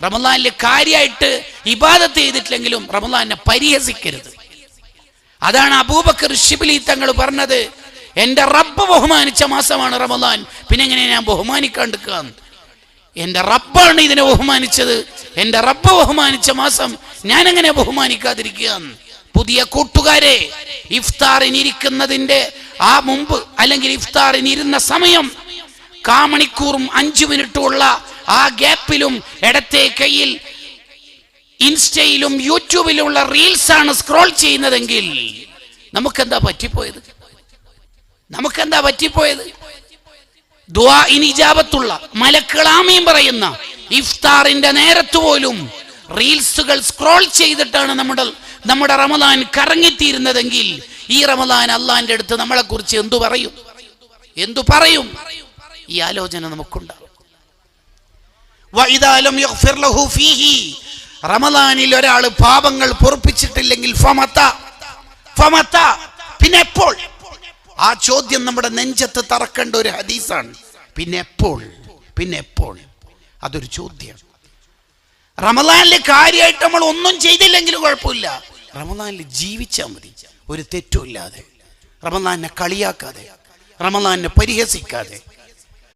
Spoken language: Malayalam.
റമദാനിൽ കാര്യമായിട്ട് ഇബാദത്ത് ചെയ്തിട്ടില്ലെങ്കിലും റമദാനെ പരിഹസിക്കരുത്. അതാണ് അബൂബക്കർ ശിബ്ലി തങ്ങൾ പറഞ്ഞത്, എൻ്റെ റബ്ബ് ബഹുമാനിച്ച മാസമാണ് റമദാൻ, പിന്നെ എങ്ങനെ ഞാൻ ബഹുമാനിക്കാണ്ടിരിക്കുക? എൻ്റെ റബ്ബാണ് ഇതിനെ ബഹുമാനിച്ചത്, എൻ്റെ റബ്ബ് ബഹുമാനിച്ച മാസം ഞാൻ എങ്ങനെ ബഹുമാനിക്കാതിരിക്കുക? പുതിയ കൂട്ടുകാരെ, ഇഫ്താറിനിരിക്കുന്നതിൻ്റെ ആ മുമ്പ് അല്ലെങ്കിൽ ഇഫ്താറിനിരുന്ന സമയം കാമണിക്കൂറും 5 മിനിറ്റുമുള്ള ആ ഗ്യാപ്പിലും ഇടത്തെ കയ്യിൽ ഇൻസ്റ്റയിലും യൂട്യൂബിലുള്ള റീൽസാണ് സ്ക്രോൾ ചെയ്യുന്നതെങ്കിൽ നമുക്കെന്താ പറ്റിപ്പോയത്? ദുആഇന് ഇജാബത്തുള്ള മലക്കുകൾ ആമീൻ പറയുന്ന ഇഫ്താറിന്റെ നേരത്ത് പോലും റീൽസുകൾ സ്ക്രോൾ ചെയ്തിട്ടാണ് നമ്മുടെ റമദാൻ കറങ്ങിത്തീരുന്നതെങ്കിൽ ഈ റമദാൻ അള്ളാന്റെ അടുത്ത് നമ്മളെ കുറിച്ച് എന്തു പറയും? ഈ ആലോചന നമുക്കുണ്ടാവും. റമദാനിൽ ഒരാൾ പാപങ്ങൾ പൊറുപ്പിച്ചിട്ടില്ലെങ്കിൽ പിന്നെ എപ്പോൾ? ആ ചോദ്യം നമ്മുടെ നെഞ്ചത്ത് തറക്കേണ്ട ഒരു ഹദീസാണ്. പിന്നെ എപ്പോൾ? അതൊരു ചോദ്യം. റമദാനിൽ കാര്യമായിട്ട് നമ്മൾ ഒന്നും ചെയ്തില്ലെങ്കിലും കുഴപ്പമില്ല, റമദാനിൽ ജീവിച്ചാൽ മതി, ഒരു തെറ്റുമില്ലാതെ, റമദാനെ കളിയാക്കാതെ, റമദാനെ പരിഹസിക്കാതെ.